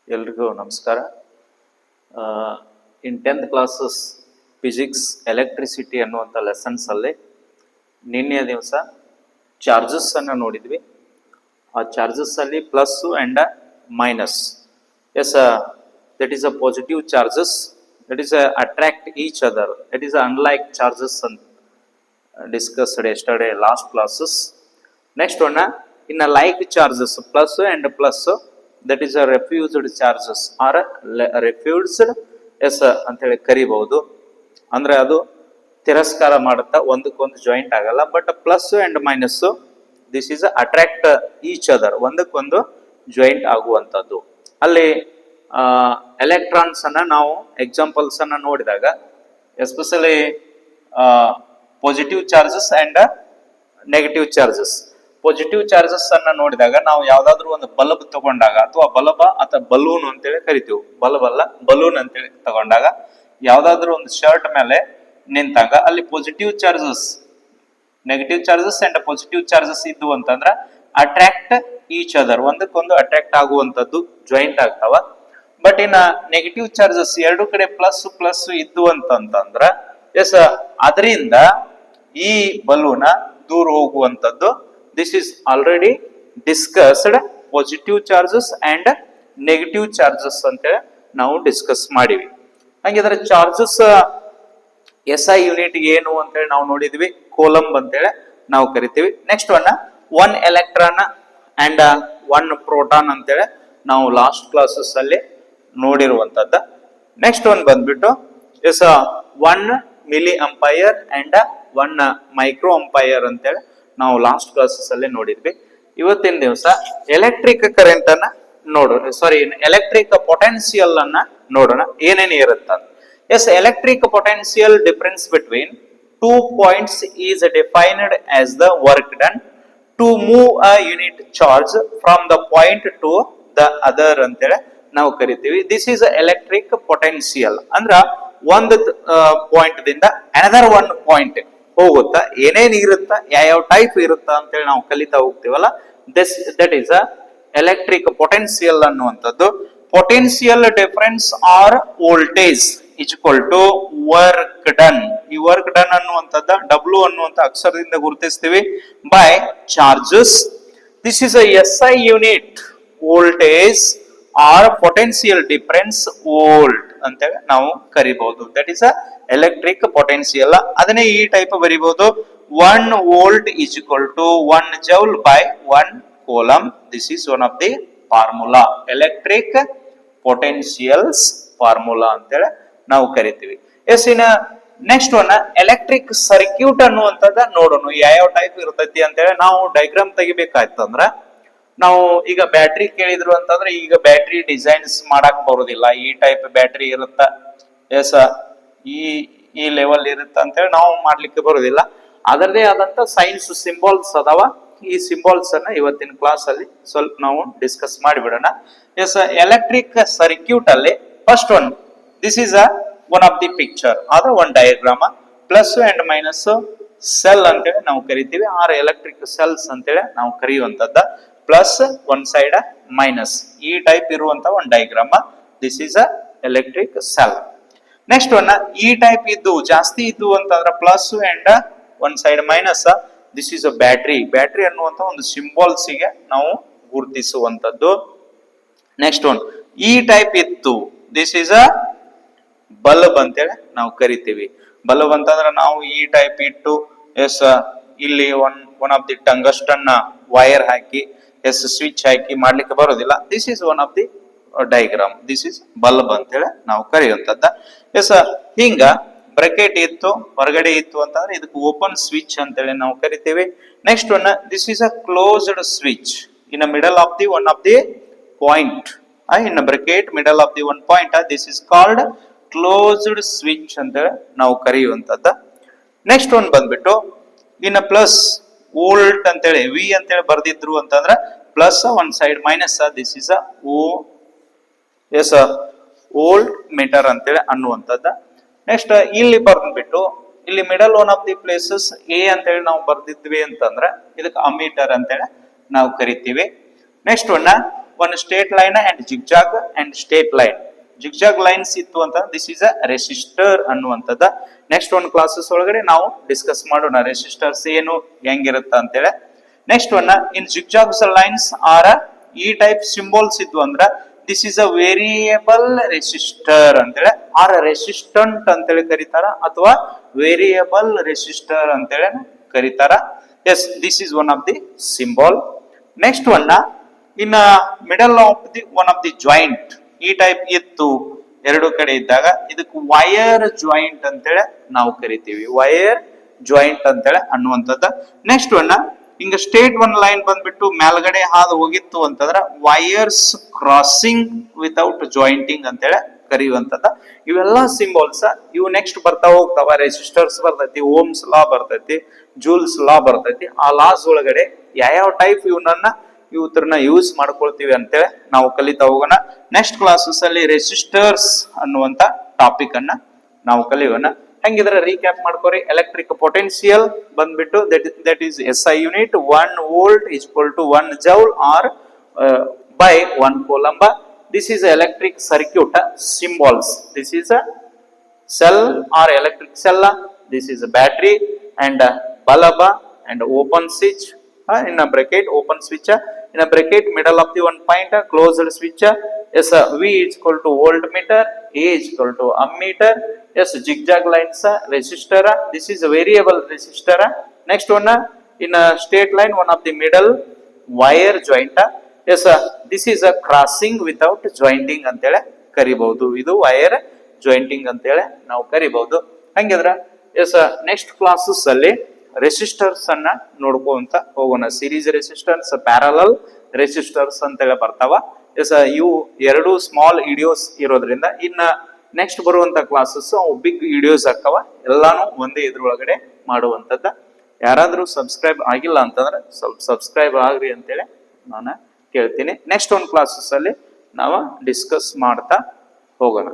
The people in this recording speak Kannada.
ಎಲ್ರಿಗೂ ನಮಸ್ಕಾರ. ಇನ್ 10th ಕ್ಲಾಸಸ್ ಫಿಸಿಕ್ಸ್ ಎಲೆಕ್ಟ್ರಿಸಿಟಿ ಅನ್ನುವಂಥ ಲೆಸನ್ಸಲ್ಲಿ ನಿನ್ನೆಯ ದಿವಸ ಚಾರ್ಜಸ್ ಅನ್ನು ನೋಡಿದ್ವಿ. ಆ ಚಾರ್ಜಸ್ ಅಲ್ಲಿ plus and minus. Yes, that is a positive charges, that is attract each other, that is unlike charges ಅಂತ discussed yesterday last classes. Next one, in a like charges plus and plus, that is a refused charges or refused ಎಸ್ ಅಂತ ಹೇಳಿ ಕರಿಬಹುದು. ಅಂದ್ರೆ ಅದು ತಿರಸ್ಕಾರ ಮಾಡುತ್ತಾ ಒಂದಕ್ಕೊಂದು ಜಾಯಿಂಟ್ ಆಗಲ್ಲ. But plus and minus this is attract each other, ಒಂದಕ್ಕೊಂದು ಜಾಯಿಂಟ್ ಆಗುವಂಥದ್ದು. ಅಲ್ಲಿ ಎಲೆಕ್ಟ್ರಾನ್ಸ್ ಅನ್ನ ನಾವು ಎಕ್ಸಾಂಪಲ್ಸ್ ಅನ್ನ ನೋಡಿದಾಗ especially positive charges and negative charges. Positive charges ಅನ್ನ ನೋಡಿದಾಗ ನಾವು ಯಾವ್ದಾದ್ರು ಒಂದು ಬಲ್ಬ್ ತಗೊಂಡಾಗ ಅಥವಾ ಬಲೂನ್ ಅಂತೇಳಿ ಕರಿತೀವಿ, ಬಲ್ಬ್ ಅಲ್ಲ ಬಲೂನ್ ಅಂತೇಳಿ ತಗೊಂಡಾಗ ಯಾವ್ದಾದ್ರು ಒಂದು ಶರ್ಟ್ ಮೇಲೆ ನಿಂತಾಗ ಅಲ್ಲಿ positive charges, negative charges and positive charges ಇದ್ವು ಅಂತಂದ್ರ ಅಟ್ರಾಕ್ಟ್ ಈಚ್ ಅದರ್, ಒಂದಕ್ಕೊಂದು ಅಟ್ರಾಕ್ಟ್ ಆಗುವಂತದ್ದು ಜಾಯಿಂಟ್ ಆಗ್ತಾವ. ಬಟ್ ಇನ್ನ ನೆಗೆಟಿವ್ ಚಾರ್ಜಸ್ ಎರಡು ಕಡೆ ಪ್ಲಸ್ ಪ್ಲಸ್ ಇದ್ವು ಅಂತಂದ್ರ ಎಸ್ ಅದರಿಂದ ಈ ಬಲೂನ ದೂರ ಹೋಗುವಂತದ್ದು. This is already discussed. Positive charges and negative charges ಅಂತೇಳಿ ನಾವು ಡಿಸ್ಕಸ್ ಮಾಡಿವಿ. ಹಂಗಿದ್ರೆ ಚಾರ್ಜಸ್ SI ಯೂನಿಟ್ ಏನು ಅಂತೇಳಿ ನಾವು ನೋಡಿದ್ವಿ, ಕೂಲಂಬ್ ಅಂತೇಳಿ ನಾವು ಕರಿತೀವಿ. Next one electron and one proton ಅಂತೇಳಿ ನಾವು ಲಾಸ್ಟ್ ಕ್ಲಾಸಸ್ ಅಲ್ಲಿ ನೋಡಿರುವಂತದ್ದ. ನೆಕ್ಸ್ಟ್ ಬಂದ್ಬಿಟ್ಟು yes 1 milli ampere and 1 micro ampere ಅಂತೇಳಿ ನಾವು ಲಾಸ್ಟ್ ಕ್ಲಾಸಸ್ ಅಲ್ಲಿ ನೋಡಿದ್ವಿ. ಇವತ್ತಿನ ದಿವಸ ಎಲೆಕ್ಟ್ರಿಕ್ ಕರೆಂಟ್ ಅನ್ನ ನೋಡೋಣ, ಎಲೆಕ್ಟ್ರಿಕ್ ಪೊಟೆನ್ಶಿಯಲ್ ಅನ್ನ ನೋಡೋಣ ಏನೇನು ಇರುತ್ತ. Yes, electric potential difference between 2 points is defined as the work done to move a unit charge from the point to the other ಅಂತೇಳಿ ನಾವು ಕರಿತೀವಿ. This is electric potential. ಅಂದ್ರ ಒಂದು ಪಾಯಿಂಟ್ ದಿಂದ ಅನದರ್ ಒನ್ ಪಾಯಿಂಟ್ ಹೋಗುತ್ತಾ, ಏನೇನ್ ಇರುತ್ತಾ, ಯಾವ ಟೈಪ್ ಇರುತ್ತಾ ಅಂತೇಳಿ ನಾವು ಕಲಿತಾ ಹೋಗ್ತೀವಲ್ಲ, ದಟ್ ಈಸ್ ಎಲೆಕ್ಟ್ರಿಕ್ ಪೊಟೆನ್ಶಿಯಲ್ ಅನ್ನುವಂಥದ್ದು. Potential difference or voltage is equal to work done. ಈ ವರ್ಕ್ ಡನ್ ಅನ್ನುವಂಥದ್ದ W ಅನ್ನುವಂಥ ಅಕ್ಷರದಿಂದ ಗುರುತಿಸ್ತೀವಿ by charges. This is SI unit voltage or potential difference volt ಅಂತೇಳಿ ನಾವು ಕರಿಬಹುದು. That is electric potential. ಅದನ್ನೇ ಈ ಟೈಪ್ ಬರಿಬಹುದು, 1 volt is equal to 1 joule by 1 coulomb. This is one of the formula, electric potentials formula ಅಂತೇಳಿ ನಾವು ಕರಿತೀವಿ. ಎಸ್, ಇನ್ನ ನೆಕ್ಸ್ಟ್ ಎಲೆಕ್ಟ್ರಿಕ್ ಸರ್ಕ್ಯೂಟ್ ಅನ್ನುವಂಥದ್ದು ನೋಡೋಣ ಯಾವ ಟೈಪ್ ಇರ್ತೈತಿ ಅಂತೇಳಿ. ನಾವು ಡಯಾಗ್ರಾಮ್ ತೆಗಿಬೇಕಾಯ್ತಂದ್ರ ನಾವು ಈಗ ಬ್ಯಾಟ್ರಿ ಕೇಳಿದ್ರು ಅಂತಂದ್ರೆ ಈಗ ಬ್ಯಾಟ್ರಿ ಡಿಸೈನ್ಸ್ ಮಾಡಕ್ ಬರೋದಿಲ್ಲ. ಈ ಟೈಪ್ ಬ್ಯಾಟ್ರಿ ಇರುತ್ತ, ಎಸ್ ಈ ಲೆವೆಲ್ ಇರುತ್ತ ಅಂತೇಳಿ ನಾವು ಮಾಡ್ಲಿಕ್ಕೆ ಬರೋದಿಲ್ಲ. ಅದರದೇ ಆದಂತ ಸೈನ್ಸ್ ಸಿಂಬಾಲ್ಸ್ ಅದಾವ. ಈ ಸಿಂಬಾಲ್ಸ್ ಅನ್ನ ಇವತ್ತಿನ ಕ್ಲಾಸ್ ಅಲ್ಲಿ ಸ್ವಲ್ಪ ನಾವು ಡಿಸ್ಕಸ್ ಮಾಡಿಬಿಡೋಣ. ಎಸ್, ಎಲೆಕ್ಟ್ರಿಕ್ ಸರ್ಕ್ಯೂಟ್ ಅಲ್ಲಿ first this is one of the picture, ಆದ್ರೆ one diagram. Plus and minus cell ಅಂತೇಳಿ ನಾವು ಕರಿತೀವಿ, ಆರ್ ಎಲೆಕ್ಟ್ರಿಕ್ ಸೆಲ್ಸ್ ಅಂತೇಳಿ ನಾವು ಕರೆಯುವಂತದ್ದ. ಪ್ಲಸ್ ಒನ್ ಸೈಡ್ ಮೈನಸ್, ಈ ಟೈಪ್ ಇರುವಂತ ಒಂದು diagram. This is a electric cell. Next ಈ ಟೈಪ್ ಇದ್ದು ಜಾಸ್ತಿ ಇದ್ದು ಅಂತಂದ್ರೆ plus and one side minus, this is a battery. Battery ಅನ್ನುವಂತ ಒಂದು ಸಿಂಬಾಲ್ಸ್ ಗೆ ನಾವು ಗುರುತಿಸುವಂತದ್ದು. ನೆಕ್ಸ್ಟ್ ಈ ಟೈಪ್ ಇತ್ತು, ದಿಸ್ ಈಸ್ ಅ ಬಲ್ಬ್ ಅಂತೇಳಿ ನಾವು ಕರಿತೀವಿ. ಬಲ್ಬ್ ಅಂತಂದ್ರೆ ನಾವು ಈ ಟೈಪ್ ಇಟ್ಟು ಎಸ್ ಇಲ್ಲಿ one of the tungsten wire ಹಾಕಿ ಎಸ್ ಸ್ವಿಚ್ ಹಾಕಿ ಮಾಡ್ಲಿಕ್ಕೆ ಬರೋದಿಲ್ಲ. This is one of the diagram. This is bulb ಅಂತೇಳಿ ನಾವು ಕರೆಯುವಂತದ್ದ. ಎಸ್, ಹಿಂಗ ಬ್ರಾಕೆಟ್ ಇತ್ತು, ಹೊರಗಡೆ ಇತ್ತು ಅಂತಂದ್ರೆ ಇದಕ್ಕೆ ಓಪನ್ ಸ್ವಿಚ್ ಅಂತೇಳಿ ನಾವು ಕರಿತೀವಿ. Next this is a closed switch in middle of the one of the point. In bracket middle of the one point, this is called closed switch ಅಂತೇಳಿ ನಾವು ಕರೆಯುವಂತದ್ದ. ನೆಕ್ಸ್ಟ್ ಬಂದ್ಬಿಟ್ಟು ಇನ್ನು ಪ್ಲಸ್ ವೋಲ್ಟ್ ಅಂತೇಳಿ ವಿ ಅಂತೇಳಿ ಬರ್ದಿದ್ರು ಅಂತಂದ್ರ plus one side minus, this is a voltmeter ಅಂತೇಳಿ ಅನ್ನುವಂಥದ್ದ. ನೆಕ್ಸ್ಟ್ ಇಲ್ಲಿ ಬರ್ದ್ಬಿಟ್ಟು ಇಲ್ಲಿ middle one of the places A ಅಂತೇಳಿ ನಾವು ಬರ್ದಿದ್ವಿ ಅಂತಂದ್ರೆ ಇದಕ್ಕೆ ಅಮೀಟರ್ ಅಂತೇಳಿ ನಾವು ಕರಿತೀವಿ. Next one straight line and zigzag and straight line. Zigzag lines ಇತ್ತು ಅಂತ ದಿಸ್ ಇಸ್ ಅ ರೆಸಿಸ್ಟರ್ ಅನ್ನುವಂಥದ್ದು ನೆಕ್ಸ್ಟ್ ಒಂದು ಕ್ಲಾಸಸ್ ಒಳಗಡೆ ನಾವು ಡಿಸ್ಕಸ್ ಮಾಡೋಣ. ರೆಸಿಸ್ಟರ್ಸ್ ಏನು ಹೆಂಗಿರುತ್ತ ಅಂತೇಳಿ. Next one in zigzags lines are ಈ ಟೈಪ್ ಸಿಂಬಲ್ಸ್ ಇದ್ವು ಅಂದ್ರ this is a variable resistor ಅಂತೇಳಿ ಆರ್ ರೆಸಿಸ್ಟೆಂಟ್ ಅಂತೇಳಿ ಕರೀತಾರ ಅಥವಾ ವೇರಿಯೇಬಲ್ ರೆಸಿಸ್ಟರ್ ಅಂತೇಳಿ ಕರೀತಾರ. Yes this is one of the symbol. Next one in middle of the one of the joint ಈ ಟೈಪ್ ಇತ್ತು ಎರಡು ಕಡೆ ಇದ್ದಾಗ ಇದಕ್ಕೆ ವೈರ್ ಜಾಯಿಂಟ್ ಅಂತೇಳಿ ನಾವು ಕರಿತೀವಿ. ವೈರ್ ಜಾಯಿಂಟ್ ಅಂತೇಳಿ ಅನ್ನುವಂಥದ್ದು. ನೆಕ್ಸ್ಟ್ ಒನ್ ಹಿಂಗ ಸ್ಟೇಟ್ ಒನ್ ಲೈನ್ ಬಂದ್ಬಿಟ್ಟು ಮೇಲ್ಗಡೆ ಹಾದು ಹೋಗಿತ್ತು ಅಂತಂದ್ರ ವೈರ್ಸ್ ಕ್ರಾಸಿಂಗ್ ವಿತೌಟ್ ಜಾಯಿಂಟಿಂಗ್ ಅಂತೇಳಿ ಕರೆಯುವಂಥದ್ದು. ಇವೆಲ್ಲ ಸಿಂಬಲ್ಸ್ ಇವು ನೆಕ್ಸ್ಟ್ ಬರ್ತಾ ಹೋಗ್ತಾವ. ರೆಸಿಸ್ಟರ್ಸ್ ಬರ್ತೈತಿ, ಓಮ್ಸ್ ಲಾ ಬರ್ತೈತಿ, ಜೂಲ್ಸ್ ಲಾ ಬರ್ತೈತಿ. ಆ ಲಾಸ್ ಒಳಗಡೆ ಯಾವ ಟೈಪ್ ಇವತ್ರನ್ನ ಯೂಸ್ ಮಾಡ್ಕೊಳ್ತೀವಿ ಅಂತೇಳಿ ನಾವು ಕಲಿತಾ ಹೋಗೋಣ. ನೆಕ್ಸ್ಟ್ ಕ್ಲಾಸಸ್ ಅಲ್ಲಿ ರೆಸಿಸ್ಟರ್ಸ್ ಅನ್ನುವಂತ ಟಾಪಿಕ್ ಅನ್ನ ನಾವು ಕಲಿಯೋಣ. ಹೆಂಗಿದ್ರೆ ರೀಕ್ಯಾಪ್ ಮಾಡ್ಕೋರಿ. ಎಲೆಕ್ಟ್ರಿಕ್ ಪೊಟೆನ್ಶಿಯಲ್ ಬಂದ್ಬಿಟ್ಟು that is SI unit 1 volt is equal to 1 joule or by 1 coulomb. This is electric circuit symbols. This is a cell or electric cell. This is a battery and bulb and open switch in a bracket, open switch in a bracket, middle of the one point closed switch. Yes, V is equal to voltmeter, A is equal to ammeter. Yes, zigzag lines resistor. This is a variable resistor. Next one in a straight line, one of the middle wire joint. Yes, this is a crossing without jointing ಅಂತೇಳಿ ಕರಿಬಹುದು. ಇದು ವೈರ್ ಜಾಯಿಂಟಿಂಗ್ ಅಂತೇಳಿ ನಾವು ಕರಿಬಹುದು. ಹಂಗಿದ್ರ ಎಸ್ ನೆಕ್ಸ್ಟ್ ಕ್ಲಾಸಸ್ ಅಲ್ಲಿ ರೆಸಿಸ್ಟರ್ಸ್ ಅನ್ನ ನೋಡ್ಕೊಂತ ಹೋಗೋಣ. ಸೀರೀಸ್ ರೆಸಿಸ್ಟರ್ಸ್, ಪ್ಯಾರಲಲ್ ರೆಸಿಸ್ಟರ್ಸ್ ಅಂತೇಳಿ ಬರ್ತಾವ. ಎಸ್ ಇವು ಎರಡು ಸ್ಮಾಲ್ ವಿಡಿಯೋಸ್ ಇರೋದ್ರಿಂದ ಇನ್ನ ನೆಕ್ಸ್ಟ್ ಬರುವಂತ ಕ್ಲಾಸಸ್ ಅವು ಬಿಗ್ ವಿಡಿಯೋಸ್ ಆಗ್ತಾವ. ಎಲ್ಲಾನು ಒಂದೇ ಇದ್ರೊಳಗಡೆ ಮಾಡುವಂತದ್ದ. ಯಾರಾದ್ರೂ ಸಬ್ಸ್ಕ್ರೈಬ್ ಆಗಿಲ್ಲ ಅಂತಂದ್ರೆ ಸ್ವಲ್ಪ ಸಬ್ಸ್ಕ್ರೈಬ್ ಆಗ್ರಿ ಅಂತೇಳಿ ನಾನು ಕೇಳ್ತೀನಿ. ನೆಕ್ಸ್ಟ್ ಒಂದು ಕ್ಲಾಸಸ್ ಅಲ್ಲಿ ನಾವು ಡಿಸ್ಕಸ್ ಮಾಡ್ತಾ ಹೋಗೋಣ.